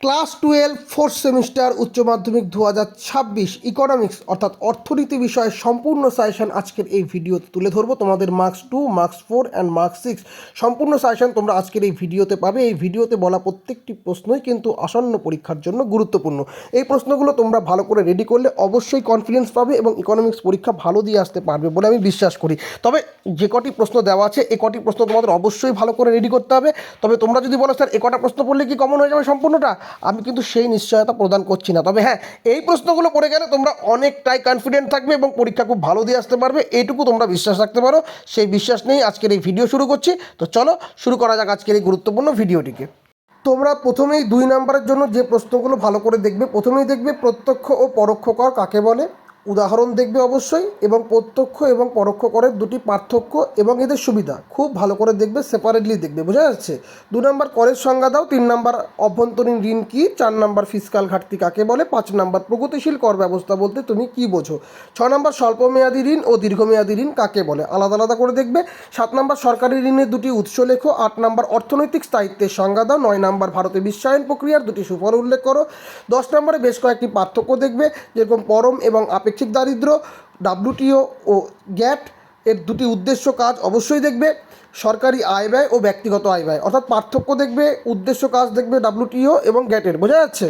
Class 12 fourth semester উচ্চ মাধ্যমিক 2026 economics অর্থাৎ অর্থনীতি বিষয়ের সম্পূর্ণ সাজেশন আজকের এই ভিডিওতে তুলে ধরবো। তোমাদের মার্কস 2, মার্কস 4 অ্যান্ড মার্কস 6 সম্পূর্ণ সাজেশন তোমরা আজকের এই ভিডিওতে পাবে। এই ভিডিওতে বলা প্রত্যেকটি প্রশ্নই কিন্তু আসন্ন পরীক্ষার জন্য গুরুত্বপূর্ণ। এই প্রশ্নগুলো তোমরা ভালো করে রেডি করলে অবশ্যই কনফিডেন্স পাবে এবং ইকোনমিক্স পরীক্ষা ভালো দিয়ে আসতে পারবে বলে আমি বিশ্বাস করি। তবে যে কটি প্রশ্ন দেওয়া আছে এ কটি প্রশ্ন তোমাদের অবশ্যই ভালো করে রেডি করতে হবে। তবে তোমরা যদি বলো স্যার এ কটা প্রশ্ন পড়লে কি কমন হয়ে যাবে সম্পূর্ণটা, আমি কিন্তু সেই নিশ্চয়তা প্রদান করছি না। তবে হ্যাঁ, এই প্রশ্নগুলো পড়ে গেলে তোমরা অনেকটাই কনফিডেন্ট থাকবে এবং পরীক্ষা খুব ভালো দিয়ে আসতে পারবে, এইটুকু তোমরা বিশ্বাস রাখতে পারো। সেই বিশ্বাস নিয়েই আজকের এই ভিডিও শুরু করছি। তো চলো শুরু করা যাক আজকের এই গুরুত্বপূর্ণ ভিডিওটিকে। তোমরা প্রথমেই 2 নম্বরের জন্য যে প্রশ্নগুলো ভালো করে দেখবে, প্রথমেই দেখবে প্রত্যক্ষ ও পরোক্ষ কর কাকে বলে, উদাহরণ দেখবে অবশ্যই, এবং প্রত্যক্ষ এবং পরোক্ষ করের দুটি পার্থক্য এবং এদের সুবিধা খুব ভালো করে দেখবে, সেপারেটলি দেখবে, বোঝা যাচ্ছে। 2 নম্বর করের সংজ্ঞা দাও, 3 নম্বর অভ্যন্তরীণ ঋণ কী, 4 নম্বর ফিসকাল ঘাটতি কাকে বলে, 5 নম্বর প্রগতিশীল কর ব্যবস্থা বলতে তুমি কি বোঝো, 6 নম্বর স্বল্পমেয়াদী ঋণ ও দীর্ঘমেয়াদী ঋণ কাকে বলে, আলাদা আলাদা করে দেখবে। 7 নম্বর সরকারি ঋণের দুটি উৎস লেখো, 8 নম্বর অর্থনৈতিক স্থায়িত্বের সংজ্ঞা দাও, 9 নম্বর ভারতে বিশ্বায়ন প্রক্রিয়ার দুটি সুফল উল্লেখ করো, 10 নম্বরে বেশ কয়েকটি পার্থক্য দেখবে, যেরকম পরম এবং আপেক্ষিক দারিদ্র্য, WTO ও গ্যাট এর দুটি উদ্দেশ্য কাজ অবশ্যই দেখবে, সরকারি আয় ব্যয় ও ব্যক্তিগত আয় ব্যয় অর্থাৎ পার্থক্য দেখবে, উদ্দেশ্য কাজ দেখবে WTO এবং গ্যাটের, বোঝা যাচ্ছে।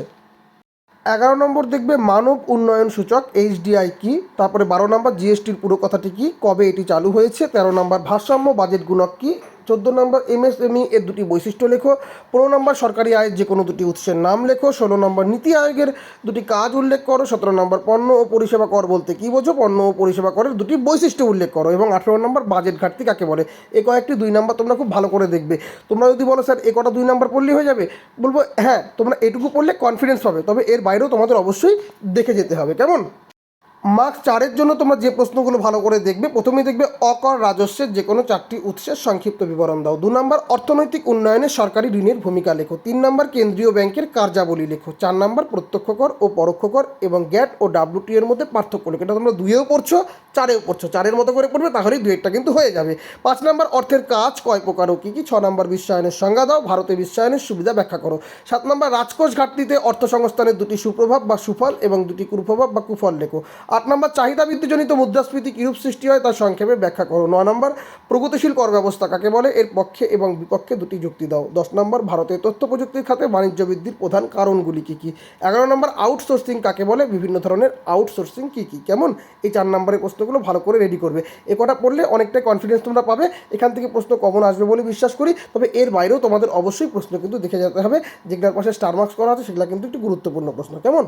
11 নম্বর দেখবে মানব উন্নয়ন সূচক HDI কি, তারপরে 12 নম্বর জিএসটির পুরো কথাটি কি, কবে এটি চালু হয়েছে, 13 নম্বর ভারসাম্য বাজেট গুণক কি, 14 নম্বর MSME এর দুটি বৈশিষ্ট্য লেখো, 15 নম্বর সরকারি আয়ের যে কোনো দুটি উৎসের নাম লেখো, 16 নম্বর নীতি আয়োগের দুটি কাজ উল্লেখ করো, 17 নম্বর পণ্য ও পরিষেবা কর বলতে কী বোঝো, পণ্য ও পরিষেবা করের দুটি বৈশিষ্ট্য উল্লেখ করো, এবং 18 নম্বর বাজেট ঘাটতি কাকে বলে। এই কয়েকটি 2 নম্বর তোমরা খুব ভালো করে দেখবে। তোমরা যদি বলো স্যার এ কটা 2 নম্বর পড়লেই হয়ে যাবে, বলবো হ্যাঁ, তোমরা এটুকু পড়লে কনফিডেন্স পাবে, তবে এর বাইরেও তোমাদের অবশ্যই দেখে যেতে হবে, কেমন। মার্কস 4-এর জন্য তোমরা যে প্রশ্নগুলো ভালো করে দেখবে, প্রথমেই দেখবে অকর রাজস্বের যে কোনো 4টি উৎসের সংক্ষিপ্ত বিবরণ দাও, 2 নম্বর অর্থনৈতিক উন্নয়নে সরকারি ঋণের ভূমিকা লেখো, 3 নম্বর কেন্দ্রীয় ব্যাংকের কার্যাবলী লেখো, 4 নম্বর প্রত্যক্ষ কর ও পরোক্ষ কর এবং গ্যাট ও WTO এর মধ্যে পার্থক্য লেখো। এটা তোমরা 2-এও পড়ছো, 4-এও পড়ছো, 4-এর মতো করে পড়বে, তাহলেই 2-এরটা কিন্তু হয়ে যাবে। 5 নম্বর অর্থের কাজ কয় প্রকার ও কী কী, 6 নম্বর বিশ্বায়নের সংজ্ঞা দাও, ভারতে বিশ্বায়নের সুবিধা ব্যাখ্যা করো, 7 নম্বর রাজকোষ ঘাটতিতে অর্থ সংস্থানের দুটি সুপ্রভাব বা সুফল এবং দুটি কুপ্রভাব বা কুফল লেখো, 8 নম্বর চাহিদা বৃদ্ধিজনিত মুদ্রাস্ফীতি কিরূপ সৃষ্টি হয় তার সংক্ষেপে ব্যাখ্যা করো, 9 নম্বর প্রগতিশীল কর ব্যবস্থা কাকে বলে, এর পক্ষে এবং বিপক্ষে দুটি যুক্তি দাও, 10 নম্বর ভারতের তথ্য প্রযুক্তির খাতে বাণিজ্য বৃদ্ধির প্রধান কারণগুলি কী কী, 11 নম্বর আউটসোর্সিং কাকে বলে, বিভিন্ন ধরনের আউটসোর্সিং কী কী, কেমন। এই 4 নম্বরের প্রশ্নগুলো ভালো করে রেডি করবে। এ কটা পড়লে অনেকটাই কনফিডেন্স তোমরা পাবে, এখান থেকে প্রশ্ন কমন আসবে বলে বিশ্বাস করি। তবে এর বাইরেও তোমাদের অবশ্যই প্রশ্ন কিন্তু দেখে যেতে হবে, যেগুলোর পাশে স্টার মার্কস করা আছে সেগুলো কিন্তু একটু গুরুত্বপূর্ণ প্রশ্ন, কেমন।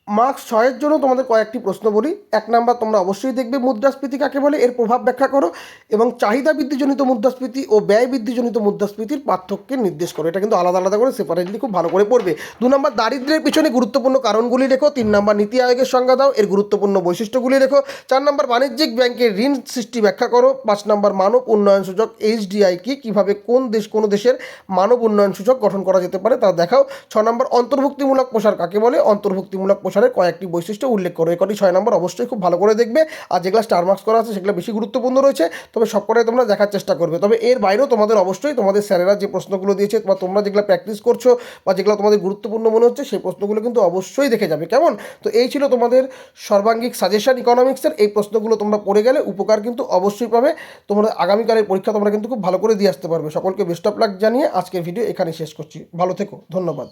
মার্কস 6-এর জন্য তোমাদের কয়েকটি প্রশ্ন বলি। 1 নম্বর তোমরা অবশ্যই দেখবে মুদ্রাস্ফীতি কাকে বলে, এর প্রভাব ব্যাখ্যা করো এবং চাহিদা বৃদ্ধিজনিত মুদ্রাস্ফীতি ও ব্যয় বৃদ্ধিজনিত মুদ্রাস্ফীতির পার্থক্যের নির্দেশ করো। এটা কিন্তু আলাদা আলাদা করে সেপারেটলি খুব ভালো করে পড়বে। 2 নম্বর দারিদ্র্যের পিছনে গুরুত্বপূর্ণ কারণগুলি লেখো, 3 নম্বর নীতি আয়োগের সংজ্ঞা দাও, এর গুরুত্বপূর্ণ বৈশিষ্ট্যগুলি লেখো, 4 নম্বর বাণিজ্যিক ব্যাংকের ঋণ সৃষ্টি ব্যাখ্যা করো, 5 নম্বর মানব উন্নয়ন সূচক HDI কি, কীভাবে কোনো দেশের মানব উন্নয়ন সূচক গঠন করা যেতে পারে তা দেখাও, 6 নম্বর অন্তর্ভুক্তিমূলক প্রসার কাকে বলে, অন্তর্ভুক্তিমূলক প্রসারের কয়েকটি বৈশিষ্ট্য উল্লেখ করো। এই কটি 6 নম্বর অবশ্যই খুব ভালো করে দেখবে, আর যেগুলো স্টার মার্কস করা আছে সেগুলো বেশি গুরুত্বপূর্ণ রয়েছে, তবে সবকটাই তোমরা দেখার চেষ্টা করবে। তবে এর বাইরেও তোমাদের অবশ্যই তোমাদের স্যারেরা যে প্রশ্নগুলো দিয়েছে বা তোমরা যেগুলো প্র্যাকটিস করছো বা যেগুলো তোমাদের গুরুত্বপূর্ণ মনে হচ্ছে সেই প্রশ্নগুলো কিন্তু অবশ্যই দেখে যাবে, কেমন। তো এই ছিল তোমাদের সর্বাঙ্গিক সাজেশন ইকোনমিক্সের। এই প্রশ্নগুলো তোমরা পড়ে গেলে উপকার কিন্তু অবশ্যই পাবে, তোমরা আগামীকালের পরীক্ষা তোমরা কিন্তু খুব ভালো করে দিয়ে আসতে পারবে। সকলকে বেস্ট অফ লাক জানিয়ে আজকের ভিডিও এখানে শেষ করছি, ভালো থেকো, ধন্যবাদ।